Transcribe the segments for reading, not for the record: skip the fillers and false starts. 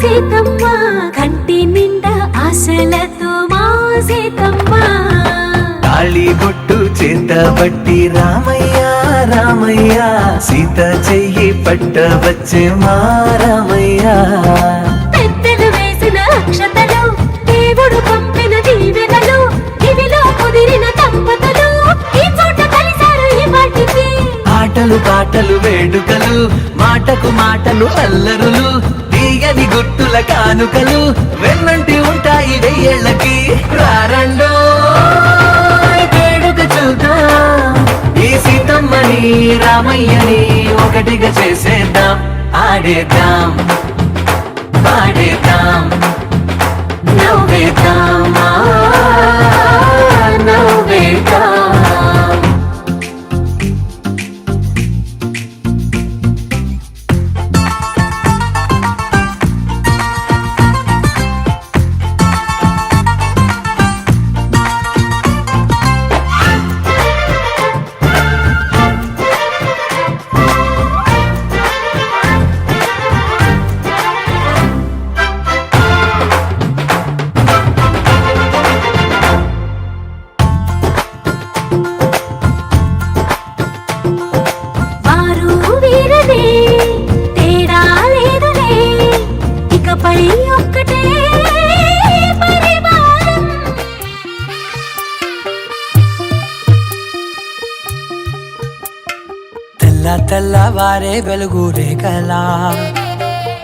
సీతమ్మ కంటి నిండా ఆశలతో మా సీతమ్మ తాళి బొట్టు చేతబట్టి రామయ్య రామయ్య సీత చెయ్యి పట్టవచ్చే మా రామయ్య పెద్దలు వేసిన అక్షతలు దేవుడు పంపిన దీవెనలు ఇవిలో కుదిరిన దంపతులు ఈ చోట కలిసారు ఈ వాటికి ఆటలు పాటలు వేడుకలు మాటకు మాటలు అల్లరులు తీయని గుట్టుల కానుకలు వెన్నంటి ఉంటాయి వెయ్యేళ్ళకి రారండో వేడుక చూద్దాం ఈ సీతమ్మని రామయ్యని ఒకటిగా చేసేద్దాం ఆడేద్దాం పాడేద్దాం నవ్వేద్దాం నవ్వేద్దాం తెల్లవారే వెలుగు రేఖలా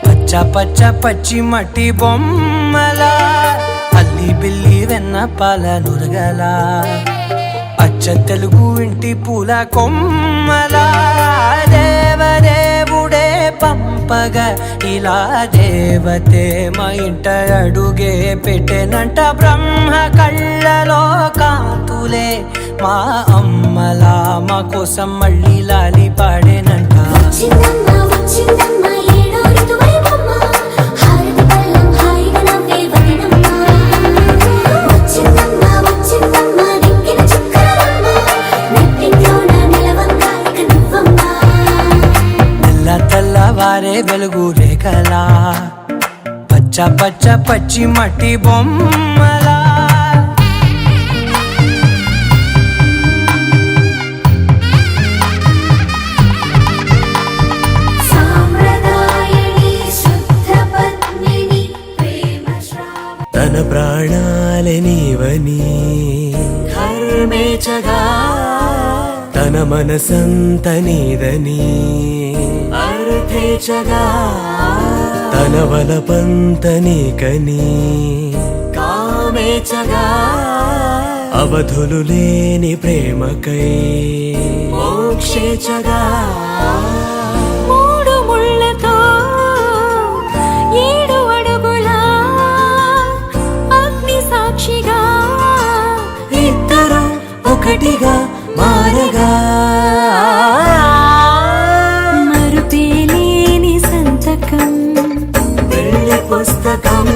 పచ్చ పచ్చ పచ్చి మట్టి బొమ్మలా అల్లి బిల్లి వెన్న పాల నురగలా అచ్చ తెలుగు ఇంటి పూల కొమ్మలా దేవదేవుడే పంపగా ఇలా దేవతే మా ఇంట అడుగే పెట్టెనంట బ్రహ్మ కళ్ళలో కాంతులే మా అమ్మలా మా కోసం మళ్ళీ లాలి పాడేనంట తెల్లవారే వెలుగు రేఖలా పచ్చ పచ్చ పచ్చి మట్టి బొమ్మలా తన ప్రాణాలే నీవని ధర్మేచగా తన మనసంత నీదని అర్థేచగా తన వలపంత నీకని కామేచగా అవధులు లేని ప్రేమకై మోక్షేచగా మూడు ముళ్ళతో 7 అడుగుల అగ్ని సాక్షిగా ఇద్దరు ఒకటిగా మారగా మరుపేలేని సంతకం వెళ్ళి పుస్తకం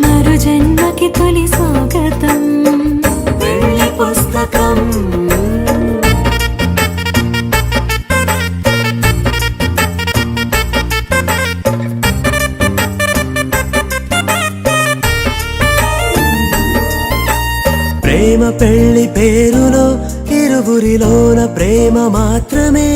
మరు జన్మకి తొలి స్వాగతం వెళ్ళి పుస్తకం ప్రేమ పెళ్లి పేరులో ఇరువురిలోన ప్రేమ మాత్రమే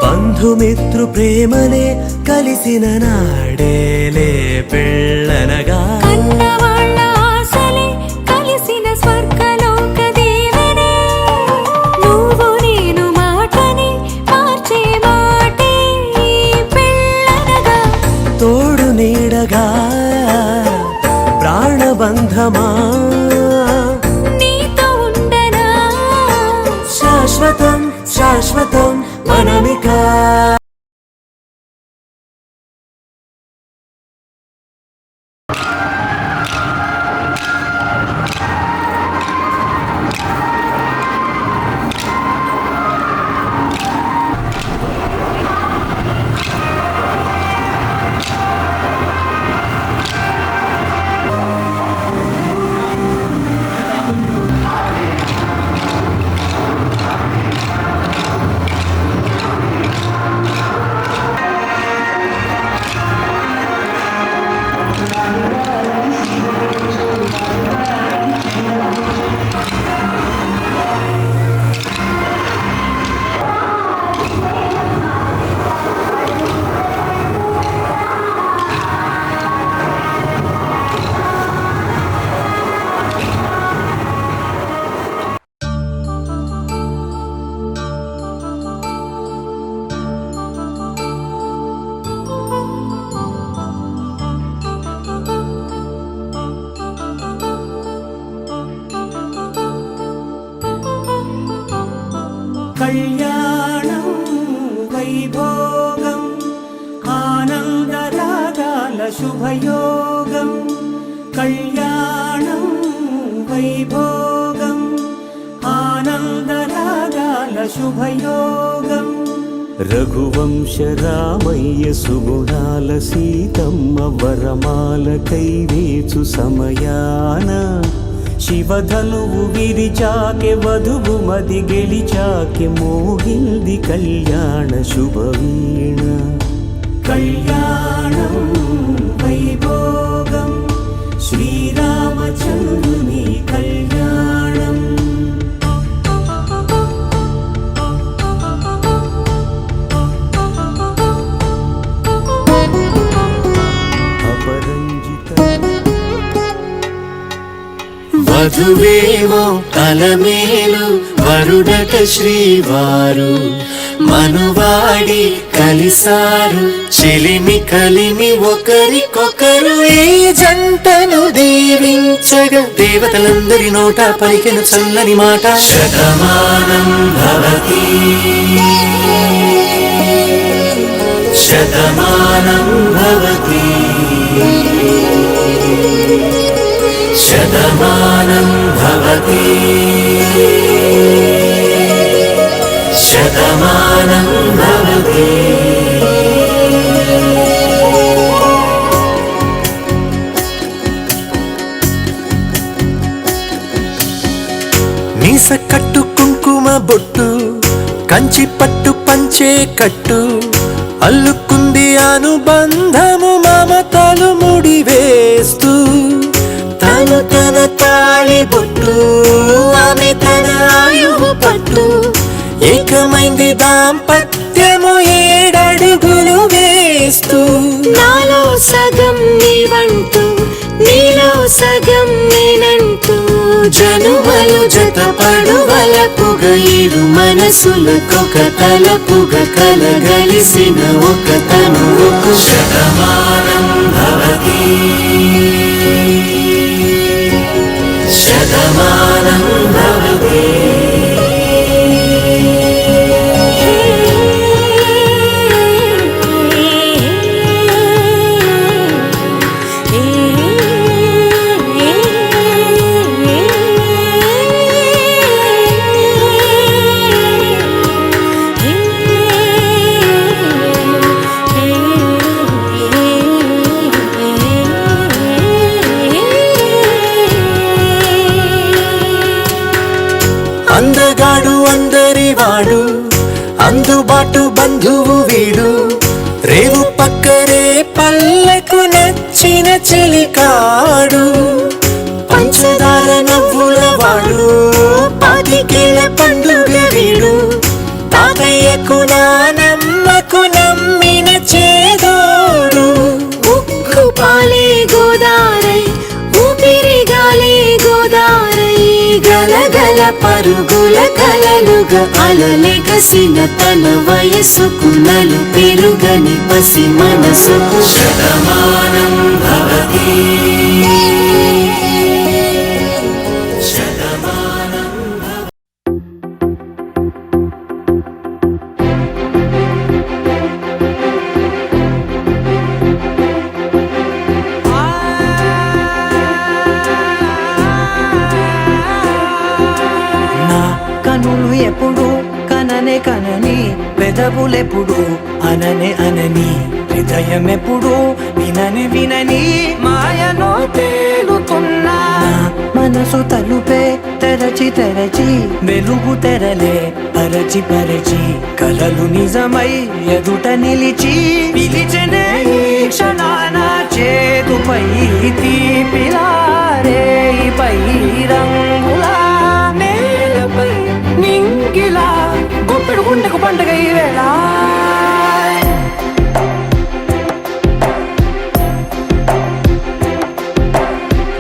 బంధుమిత్రు ప్రేమనే కలిసిన నాడేలే పెళ్ళనగా కన్నవాళ్ళ ఆశలే కలిసిన స్వర్గలోక దేవనే నువ్వు నేను మాటని మార్చే మాటే పెళ్ళనగా తోడు నీడగా ప్రాణబంధమా శాశ్వతం శాశ్వతం మనమిక శుభయోగం కళ్యాణం వైభోగం ఆనందరాగాల శుభయోగం రఘువంశ రామయ్య సుగుణాల సీతమ్మ వరమాల కైవేచు సమయాన శివధనువు విరిచాకె వధువు మది గెలిచాకె మోగింది కళ్యాణ శుభవీణ కళ్యాణం వైభోగం శ్రీరామచంద్రుని కళ్యాణం వధువేమో అలమేలు వరుడట శ్రీవారు మనువాడి కలిసారు చెలిమి కలిమి ఒకరికొకరు ఈ జంటను దీవించగా దేవతలందరి నోట పలికెను చల్లని మాట శతమానం భవతి శతమానం భవతి శతమానం భవతి శతమానం భవతి మీస కట్టు కుంకుమ బొట్టు కంచి పట్టు పంచే కట్టు అల్లుకుంది అనుబంధము మమతలు ముడివేస్తూ తను తన తాళి బొట్టు ఆమె తన ఆయువు పట్టు ఏకమైంది దాంపత్యము 7 అడుగులు వేస్తూ నాలో సగం నీవంటూ నీలో సగం నేనంటూ జనుమలు జతపడువల పొగ ఇరు మనసులకొక తలపుగ కలగలిసిన ఒక తనువుకు శతమానం భవతి శతమానం భవతి అందగాడు అందరివాడు అందుబాటు బంధువు వీడు రేవు పక్కరే పల్లెకు నచ్చిన చెలికాడు పంచదార నవ్వుల వాడు పాతికేల పండుగ వీడు తాతయ్యకు నానమ్మకు నమ్మిన చేదోడు ఉక్కు పాలే గోదారై ఊపిరిగాలే గోదారై గలగల పరుగుల కలలుగా అలలెగసిన తన వయసుకు నలు పెరుగని పసి మనసుకు శతమానం భవతి శతమానం నా కనులు ఎప్పుడు కననే కనని పెదవులెప్పుడు అననే అనని హృదయం ఎప్పుడు వినని వినని మాయలో తేలుతున్నా మనసు తలుపే తెరచి తెరచి వెలుగు తెరలే పరచి పరచి కలలు నిజమై ఎదుట నిలిచి పిలిచెనే ఈ క్షణాన చేతుపై తీపిలారేపై రంగులా నేలపై నింగిలా గుప్పెడు గుండెకు పండుగ ఈ వేళ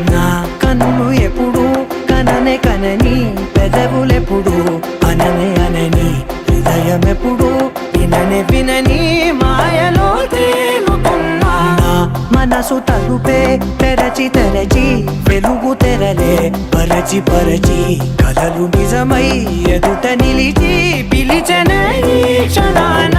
నా కన్నులు ఎప్పుడు కననే కనని పెదవులెప్పుడు అననే అనని హృదయం ఎప్పుడు విననే వినని మాయలో తేలుతున్నా నా మనసు తలుపే తెరచి తెరచి వెలుగు తెరలే పరచి పరచి కలలు నిజమై ఎదుట నిలిచి పిలిచెనే ఈ క్షణాన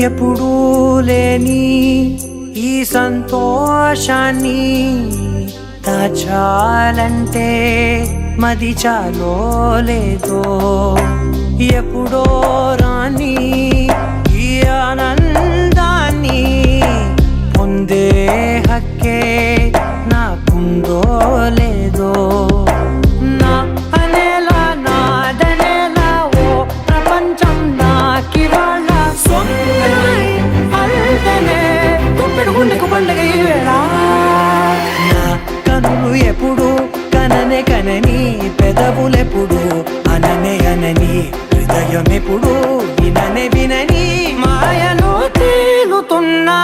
ఎప్పుడూ లేని ఈ సంతోషాన్ని దాచాలంటే మది చాలో లేదో ఎప్పుడో రాని ఈ ఆనందాన్ని పొందే హక్కే నాకుందో లేదో నా అనేలా నాదనేలా ఓ ప్రపంచం నాకివాళ్ళ సొంతమై అల్దనే గుప్పెడు గుండెకు పండగ ఈ వేళ నా కనులు ఎప్పుడు కననే కనని పెదవులెప్పుడు అననే అనని హృదయం ఎప్పుడు విననే వినని మాయలో తేలుతున్నా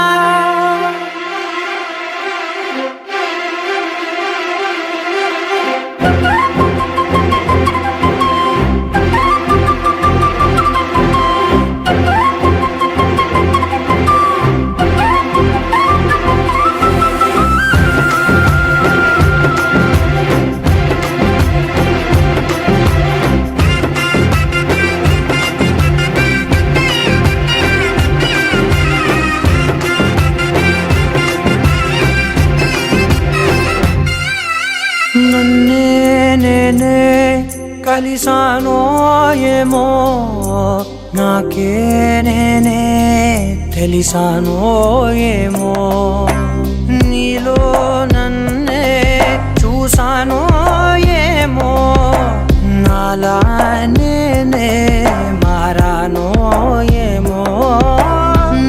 నన్నే నేనే కలిసానో ఏమో నాకే నేనే తెలిసానో ఏమో నీలో నన్నే చూసానో ఏమో నాలా నేనే మారానో ఏమో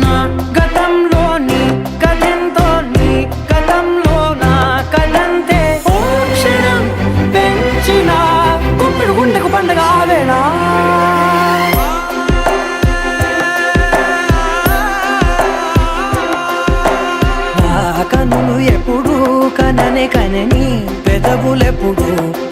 నా గతంలోని కథంతో నీ గతంలో నా కథంతే ఓ క్షణం పెంచిన గుప్పెడు గుండెకు పండగ ఆవేళ కనులు ఎప్పుడు కననే కనని పెదవులెప్పుడు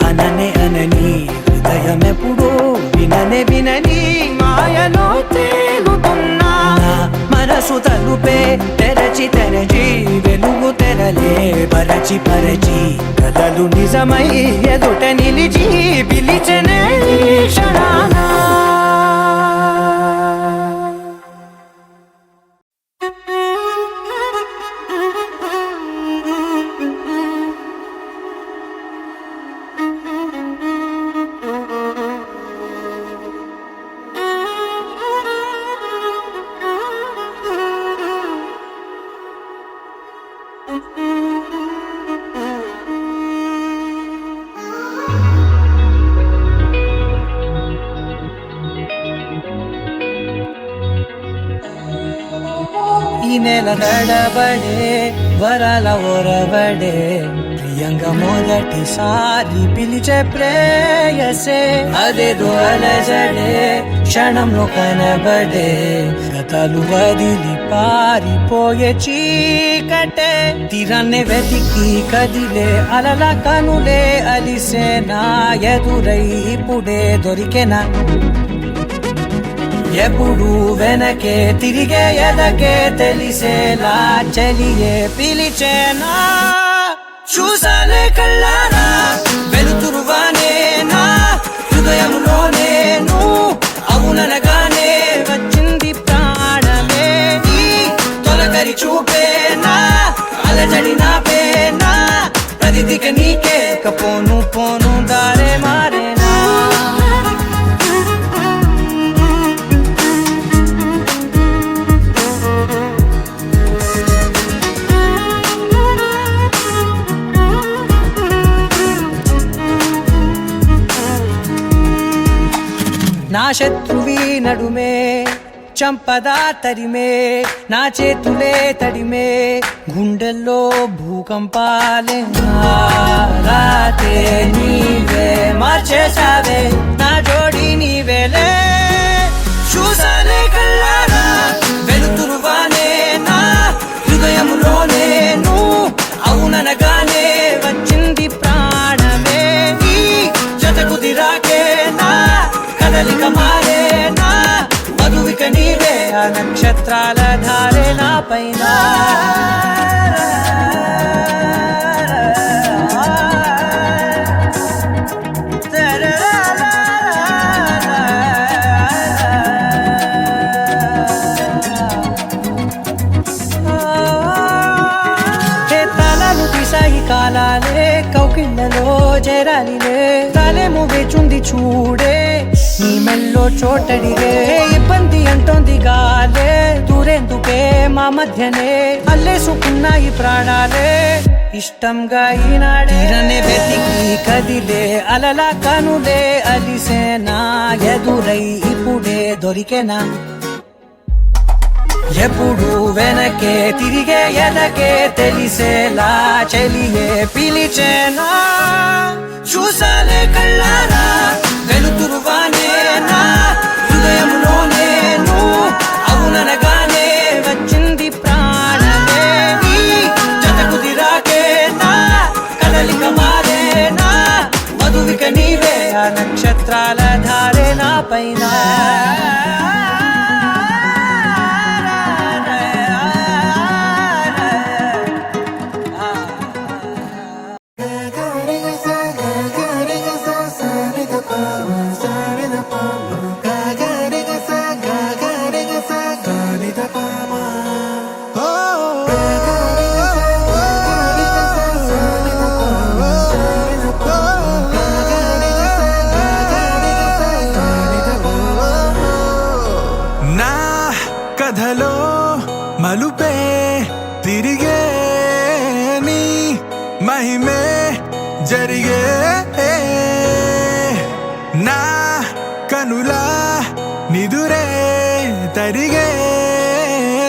అననే అనని హృదయం ఎప్పుడు విననే వినని మాయలో తేలుతున్నా నా మనసు తలుపే తెరచి తెరచి వెలుగు తెరలే పరచి పరచి కథలు నిజమై ఎదుట నిలిచి పిలిచెనే ఈ క్షణాన ఈ నెల నడబడే వరాల ఒరబడే ప్రియంగా మొదటిసారి పిలిచే ప్రేయసే అదేదో అలజడే క్షణంలో కనబడే గతాలు వదిలి పారిపోయే చీకటే తీరాన్నే వెతికి కదిలే అలల కనులే అలిసే నా ఎదురై ఇప్పుడే దొరికెనా ఎప్పుడు వెనకే తిరిగే ఎదకే తెలిసేలా చలియే పిలిచేనా చూసాలే కళ్ళారా వెలుతురువానే నా హృదయంలోనే అవుననగానే వచ్చింది ప్రాణమే ఈ తొలకరి చూపేనా అలజడి నాపేనా ప్రతిదిక నీకే పోను పోను దారే మారేనా నా శత్రువి నడుమే చంపదా తరిమే నా చేతులే తడిమే గుండెల్లో భూకంపాలే రాతే నీవే మార్చేసావే నా జోడి నీవేలే చూసాలే కళ్ళారా వెలుతురువానే నా హృదయంలోనే అవుననగానే వచ్చింది ప్రాణమే ఈ జతకు దిరాకే నా కదలిక మారేనా మధువిక నీవే ఆ నక్షత్రాల ధారే నా పైన చేరాలిలే కాలేమో వేచుంది చూడే నీ మెల్లో చోటడిగే ఇబ్బంది అంటోంది గాలే దూరేందుకే మా మధ్యనే అల్లేసుకున్నాయి ప్రాణాలే ఇష్టంగా ఈనాడే తీరనే వెతికి కదిలే అలలా కనులే అలిసేనా ఎదురై ఇప్పుడే దొరికేనా ఎప్పుడు వెనకే తిరిగే ఎదకే తెలిసేలా చెలియే పిలిచేనా చూసాలే కళ్ళారా వెలుతురువానేనా హృదయంలోనే నువ్వు అవుననగానే వచ్చింది ప్రాణమే నీ జత కుదిరాకేనా కదలిక మారేనా మధువిక నీవే ఆ నక్షత్రాల ధారే నా పైన నా కథలో మలుపే తిరిగే నీ మహిమే జరిగే నా కనులా నిదురే తరిగే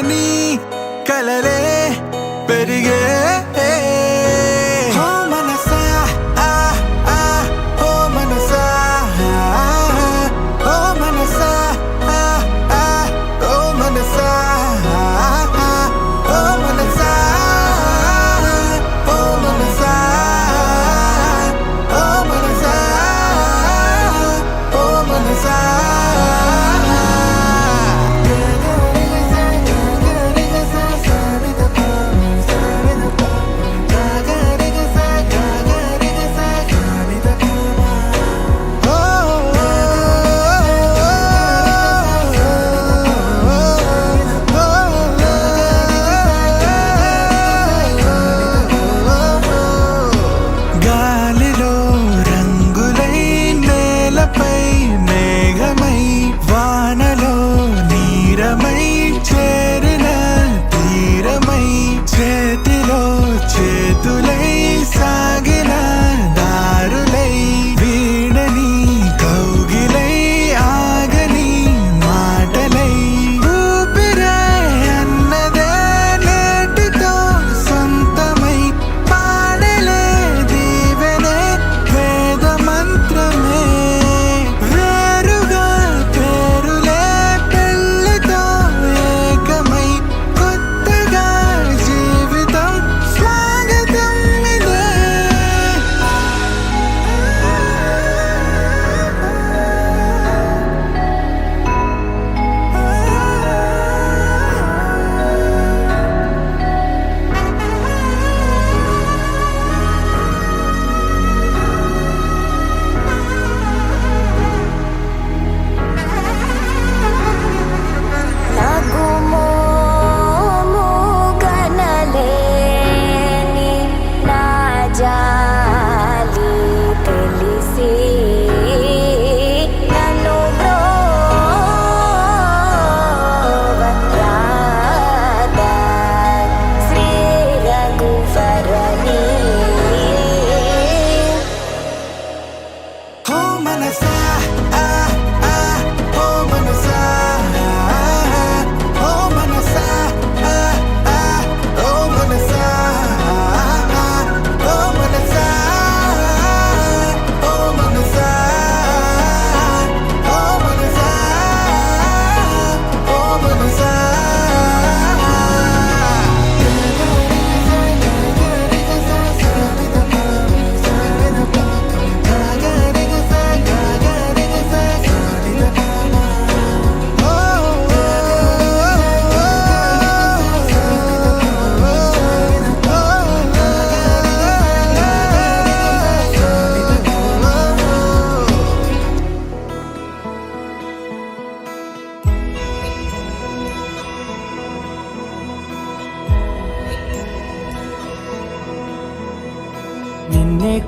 నీ కలలే పెరిగే ఓ మనసా ఆ ఆ ఓ మనసా ఓ మనసా ఆ ఆ ఓ మనసా ఓ మనసా ఓ మనసా ఓ మనసా ఓ మనసా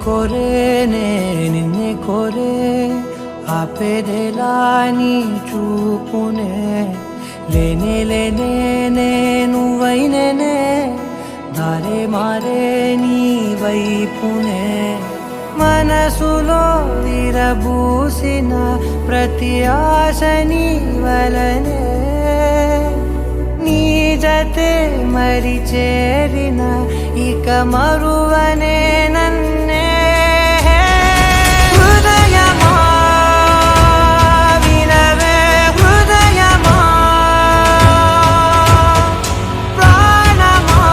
కోరేనే నిన్నే కోరే ఆపేదెలా నీ చూపునే లేనే లేనే నువ్వైనేనే దారే మారే నీ వైపునే మనసులో విరబూసిన ప్రతి ఆశ నీ వలనే నీ జతే మరి చేరిన ఇక మరువనే నన్నే హృదయమా వినవే హృదయమా ప్రాణమా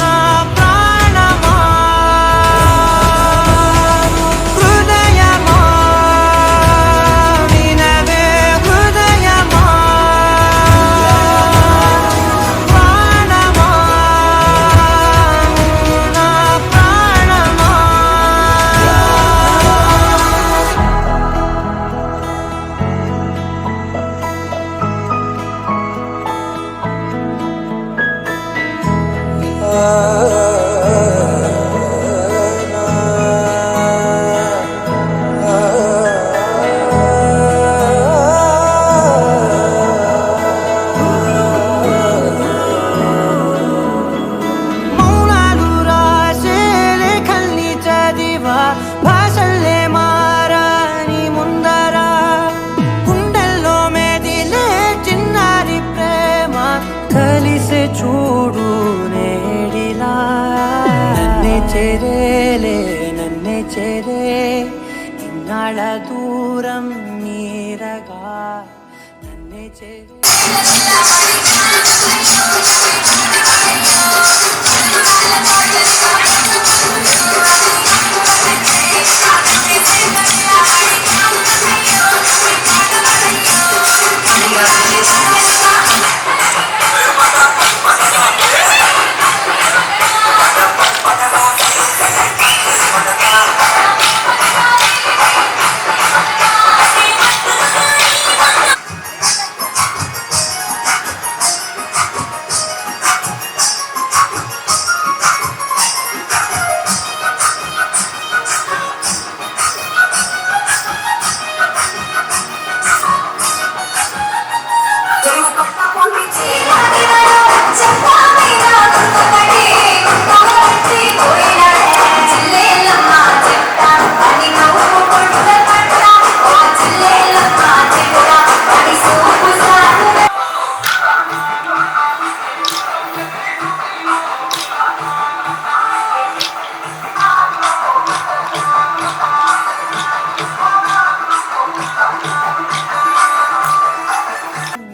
నా ప్రాణమా హృదయమా వినవే హృదయమా ప్రాణమా నా ప్రాణమా మౌనాలు రాసే లేఖల్ని చదివా భాషల్లే మారాని ముందరా గుండెల్లో మెదిలే చిన్నారి ప్రేమ కలిసే చూడు నేడిలా నన్నే చేరేలే నన్నే చేరే ఇన్నాళ్ళ దూరం నీరగా నన్నే చేరే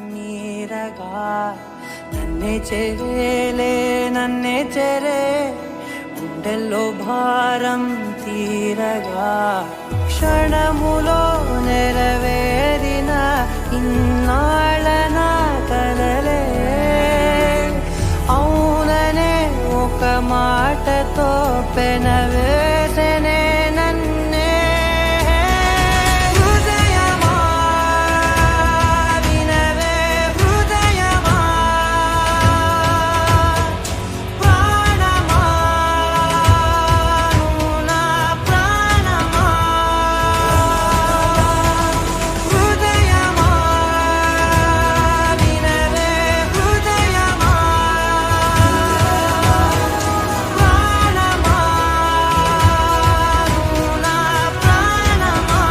నీరగా నన్నే చేరేలే నన్నే చేరే గుండెల్లో భారం తీరగా క్షణములో నెరవేరిన ఇన్నాళ్ళ నా కలలే అవుననే ఒక మాటతో పెనవేసనే నన్నే హృదయమా వినవే హృదయమా ప్రాణమా నా ప్రాణమా హృదయమా వినవే హృదయమా ప్రాణమా నా ప్రాణమా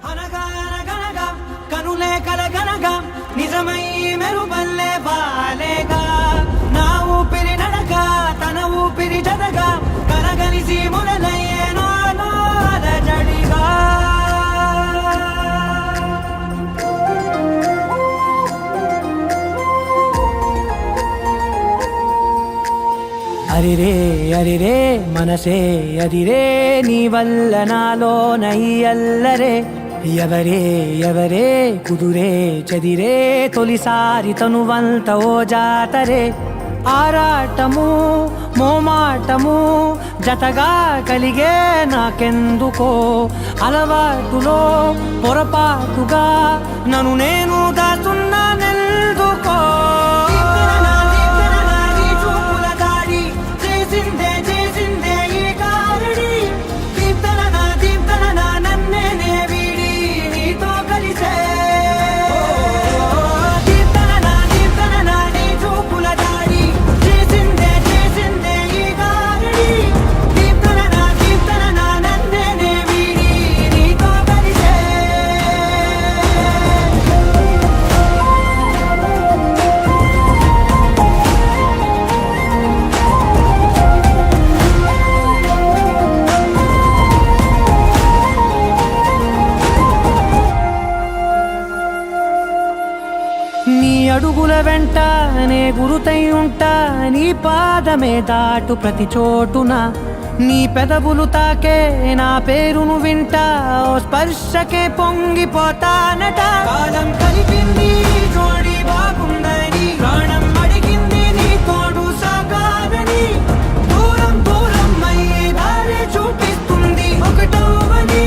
అనగానగనగా కనులే కలగనగా నిజమై మెరుపల్లే వాలేగా నా ఊపిరి నడక తన ఊపిరి జతగా కలగలిసి మొదలయ్యేనో అలజడిగా అరిరే అరిరే మనసే అదిరే నీ వల్ల నాలో నై అల్లరే ఎవరే ఎవరే కుదురే చదిరే తొలిసారి తనువంత ఓ జాతరే ఆరాటము మోమాటము జతగా కలిగే నాకెందుకో అలవాటులో పొరపాటుగా నన్ను నేను దాచున్నానెందుకో నీ అడుగుల వెంట నే గురుతై ఉంటా నీ పాదమే దాటు ప్రతి చోటున నీ పెదవులు తాకే నా పేరును వింటా ఓ స్పర్శకే పొంగిపోతానట కాలం కలిపింది జోడి బాగుందని ప్రాణం అడిగింది నీ తోడు సాగాలని దూరం దూరం అయ్యే దారి చూపిస్తుంది ఒకటవని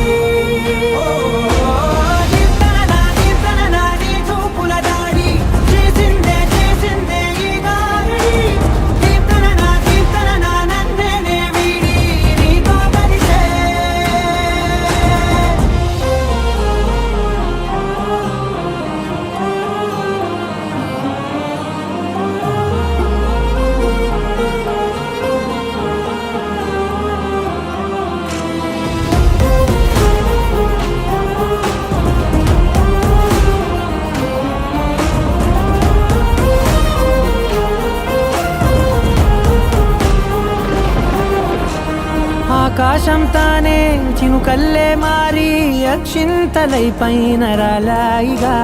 ఆకాశం తానే చినుకల్లే మారి అక్షింతలై పైన రాలాయిగా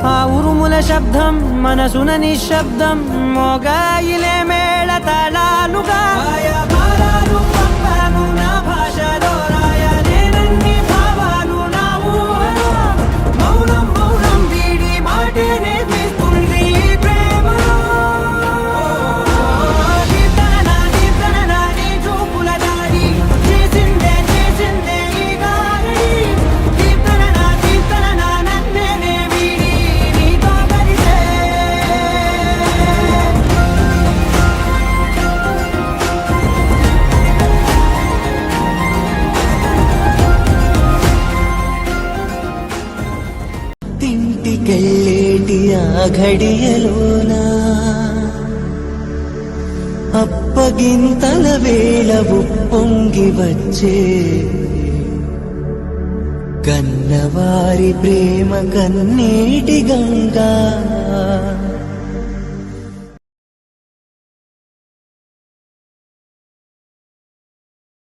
ఆ ఉరుముల శబ్దం మనసున నిశ్శబ్దం మోగాయిలే మేళ తాళాలుగా నా భాషలో రాయలేనన్ని భావాలు నా ఊహలో మౌనం మౌనం వీడి మాటే నేర్పిస్తుంది ప్రేమలో ఇంటికెళ్ళేటి ఆ ఘడియలోనా అప్పగింతల వేళ ఉప్పొంగి వచ్చే కన్నవారి ప్రేమ కన్నీటి గంగా